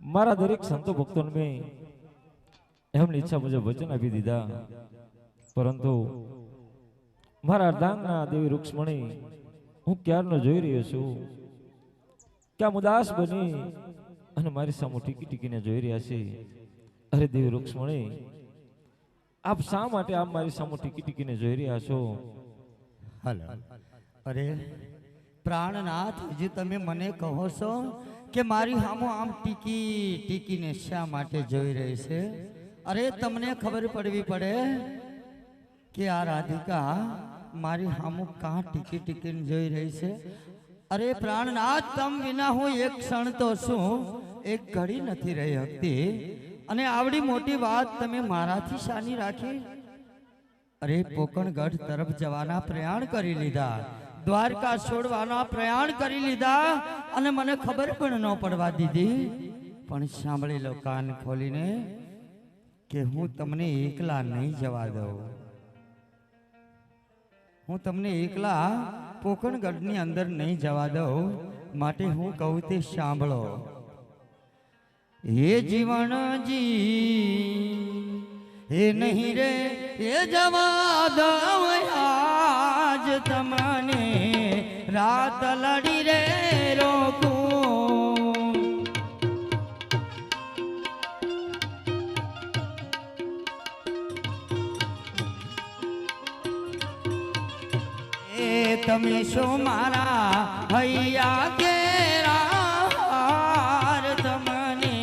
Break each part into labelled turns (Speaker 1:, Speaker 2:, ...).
Speaker 1: મારા દરેક સંતો ભક્તોને મેં એમની ઈચ્છા મુજબ વચન આપી દીધા, પરંતુ મારા અર્ધાંગના દેવી રૂક્ષ્મણી હું ક્યારનો જોઈ રહ્યો છું કે ઉદાસ બની અને મારી સામે ટીકી ટીકીને જોઈ રહ્યા છે. અરે દેવી રૂક્ષ્મણી, આપ શા માટે આપ મારી સામે ટીકી ટીકીને જોઈ રહ્યા છો?
Speaker 2: હાલો. અરે પ્રાણનાથ, હજી તમે મને કહો છો કે મારી સામો આમ ટીકી ટીકીને શા માટે જોઈ રહી છે? અરે તમને ખબર પડવી પડે કે આ રાધિકા મારી સામું કાં ટીકી ટીકીને જોઈ રહી છે. અરે પ્રાણનાથ, તમ વિના હું એક ક્ષણ તો શું, એક ઘડી નથી રહી શકતી, અને આવડી મોટી વાત તમે મારાથી શાની રાખી? અરે પોકણગઢ તરફ જવાના પ્રયાણ કરી લીધા, દ્વારકા છોડવાના પ્રયાણ કરી લીધા, અને મને ખબર પણ ન પડવા દીધી. પણ સાંભળી લો કાન ખોલીને કે હું તમને એકલા નહીં જવા દઉં. હું તમને એકલા પોકણગઢની અંદર નહીં જવા દઉં, માટે હું કહું તે સાંભળો. એ જીવનજી એ નહીં રે એ જવા દઉં આજ તમને, રાત લડી રે રોકું. એ તમે શું મારા હૈયા કેરા તમને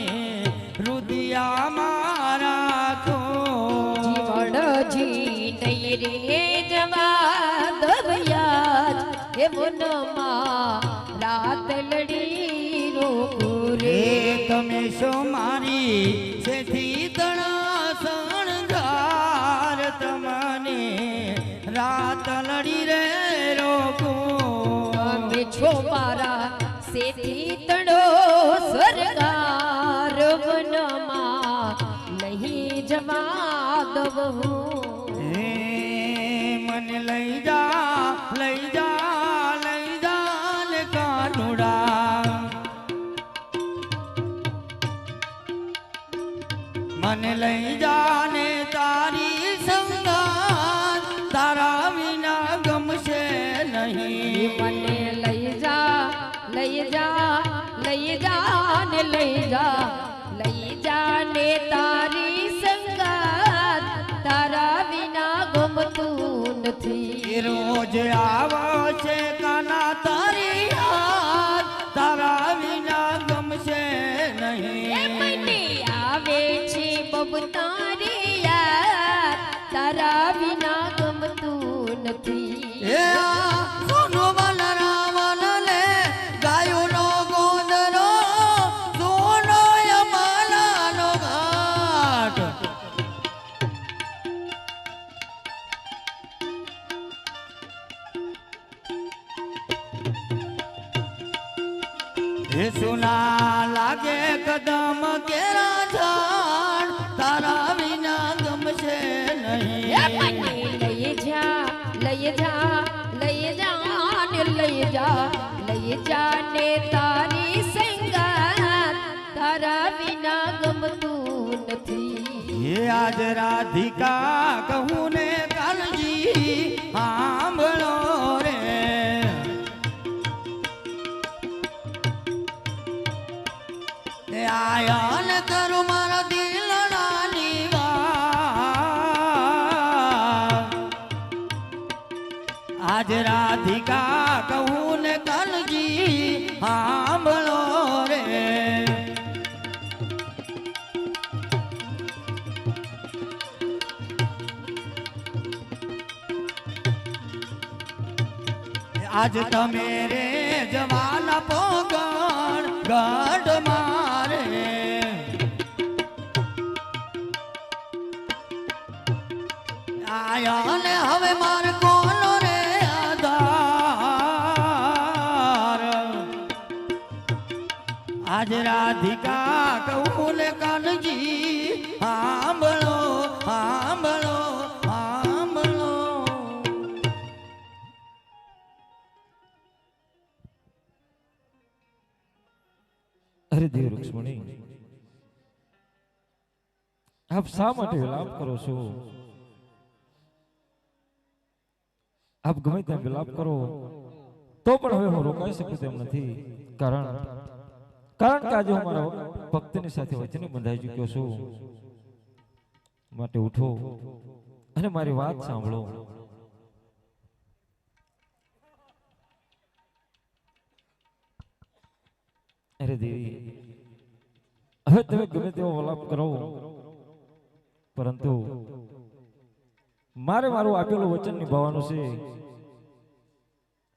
Speaker 2: રુદિયા મારા ખો.
Speaker 3: જીવણજી નહીં રે જવા દવ્યા એ મનમાં રાત લડી રોકું રે.
Speaker 2: તમે શું મારી સેથી તણા શણગાર તમને રાત લડી રે રોકું.
Speaker 3: અમે છો મારા સેથી તણો સરકાર વનમાં નહીં જવા દઉં.
Speaker 2: હે મને લઈ જા લઈ જા લઈ જા ને કાનુડા, મને લઈ જા ને તારી સંગાત, તારા વિના ગમશે નહીં.
Speaker 3: મને લઈ જા લઈ જા લઈ જા ને લઈ જા ને તારી સંગાત, તારા વિના ગમતું નથી.
Speaker 2: રોજ આવશે કાના તારી યાદ, તારા વિના ગમશે નહીં.
Speaker 3: મને આવે છે બબ તારી યાદ, તારા વિના ગમતું નથી.
Speaker 2: એ આ સોનો વનરાવન લે ગાયોનો ગોંદરો, સોનો યમલાનો ઘાટ. એ સુના લાગે કદમ કેરા ઝાડ, તારા વિના ગમશે નહીં.
Speaker 3: મને લઈ જા લઈ જા લઈ જા ને લઈ જા ને તારી સંગાત, તારા વિના ગમતું નથી.
Speaker 2: એ આજ રાધિકા કહું ને કાલજી સાંભળો રે. એ આયન કરું મારા દિલડાની વાત, આજ રાધિકા કહું ને કાલજી સાંભળો રે. આજ તમે રે જવાના પોગણ ગઢ મારે, આયા ને હવે માર કોનો રે આધાર. આજ રાધિકા કહું ને કાનજી સાંભળો સાંભળો સાંભળો.
Speaker 1: અરે દેવ રૂક્ષ્મણી, આપ શા માટે વિલાપ કરો છો? આપ ગમે તેમ વિલાપ કરો તો પણ હવે હું રોકાઈ શકું તેમ નથી. કારણ કે આજે હું મારા ભક્તની સાથે વચને બંધાઈ ચૂક્યો છું. માટે ઉઠો અને મારી વાત સાંભળો. અરે દેવી, હવે તમે ગમે તેવો વિલાપ કરો, પરંતુ મારે મારું આપેલું વચન નિભાવવાનું છે.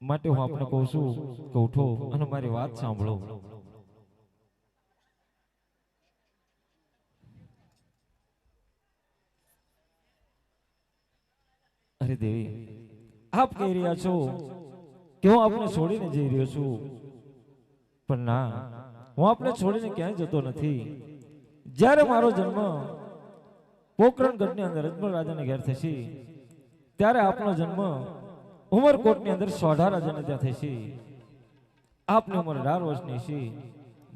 Speaker 1: માટે હું આપને કહું છું કે ઉઠો અને મારી વાત સાંભળો. અરે દેવી, આપ કહી રહ્યા છો કે હું આપને છોડીને જઈ રહ્યો છું, પણ ના, હું આપને છોડીને ક્યાંય જતો નથી. જ્યારે મારો જન્મ પોકરણગઢની અંદર અજમલ રાજાને ઘેર થશે, ત્યારે આપનો જન્મ ઉમરકોટની અંદર સોઢા રાજાને ત્યાં થશે. આપની ઉંમર 18 વર્ષની છે,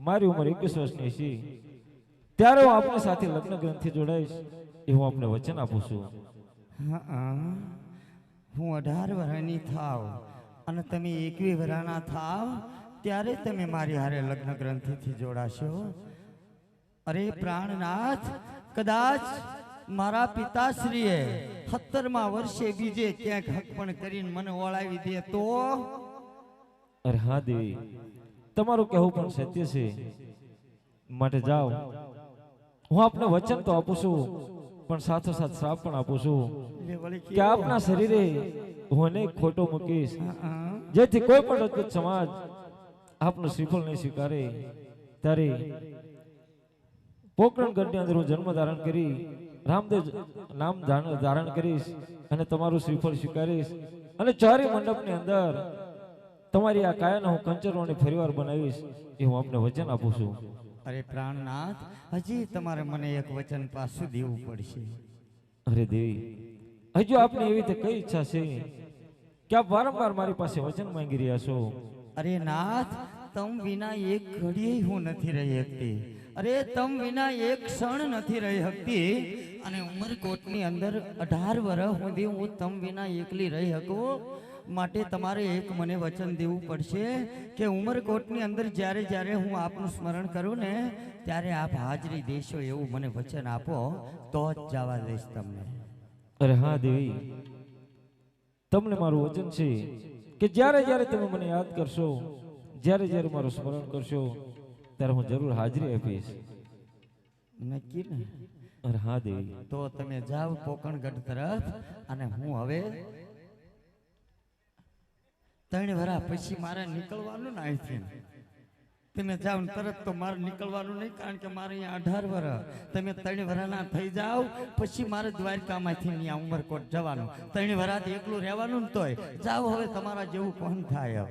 Speaker 1: મારી ઉંમર 21 વર્ષની છે. ત્યારે હું આપની સાથે લગ્ન ગ્રંથથી જોડાઈશ, એ હું આપને વચન આપું છું.
Speaker 2: હું 18 વર્ષની થાવ અને તમે 21 વર્ષના થાવ ત્યારે તમે મારી હારે લગ્ન ગ્રંથિથી જોડાશો. અરે પ્રાણનાથ, કદાચ મારા પિતાશ્રીએ 17મા વર્ષે બીજે ક્યાંક હકપણ કરીને મને ઓળાવી દે તો?
Speaker 1: અરે હા દેવી, તમારું કહેવું પણ સત્ય છે. માટે જાઓ, હું આપને વચન તો આપું છું, પણ સાથોસાથ શ્રાપ પણ આપું છું કે આપના શરીરે હું અનેક ખોટો મૂકીશ, જેથી કોઈ પણ અદ્ભુત સમાજ આપનું શ્રીફળ નહીં સ્વીકારે. ત્યારે પોકરણગઢની અંદર હું જન્મ ધારણ કરી રામદેવ નામ ધારણ કરીશ અને તમારું શ્રીફળ સ્વીકારીશ, અને ચારી મંડપની અંદર તમારી આ કાયાને હું કંચરોને ફરીવાર બનાવીશ, એ હું આપને વચન આપું છું.
Speaker 2: અરે પ્રાણનાથ, હજી તમારે મને એક વચન પાછું દેવું પડશે.
Speaker 1: અરે દેવી, હજુ આપને એવી રીતે કઈ ઈચ્છા છે કે આપ વારંવાર મારી પાસે વચન માંગી રહ્યા છો?
Speaker 2: અરે નાથ, તમ વિના એક ઘડીએ હું નથી રહી શકતી. અરે તમ વિના એક ક્ષણ નથી રહી શકતી. અને ઉમરકોટની અંદર 18 વર્ષ સુધી હું તમ વિના એકલી રહી શકું. માટે તમારે એક મને વચન દેવું પડશે કે ઉમરકોટની અંદર જ્યારે જ્યારે હું આપનું સ્મરણ કરું ને, ત્યારે આપ હાજરી દેશો એવું મને વચન આપો, તો જ જવા દઈશ તમને.
Speaker 1: અરે હા દેવી, તમને મારું વચન છે કે જ્યારે જ્યારે તમે મને યાદ કરશો, જ્યારે જ્યારે મારું સ્મરણ કરશો, ત્યારે હું જરૂર હાજરી આપીશ.
Speaker 2: નક્કી ને?
Speaker 1: અરે હા દેવી.
Speaker 2: તો તમે જાઓ પોકરણગઢ તરફ, અને હું હવે 3 વર્ષ પછી મારે નીકળવાનું ને અહીંથી. તમે જાઓ ને તરત તો મારે નીકળવાનું નહીં, કારણ કે મારે અહીંયા 18 વર્ષ. તમે 3 વર્ષના થઈ જાઓ પછી મારે દ્વારકામાંથી અહીંયા ઉમરકોટ જવાનું. 3 વર્ષ એકલું રહેવાનું ને તોય જાઓ, હવે તમારા જેવું કોણ થાય.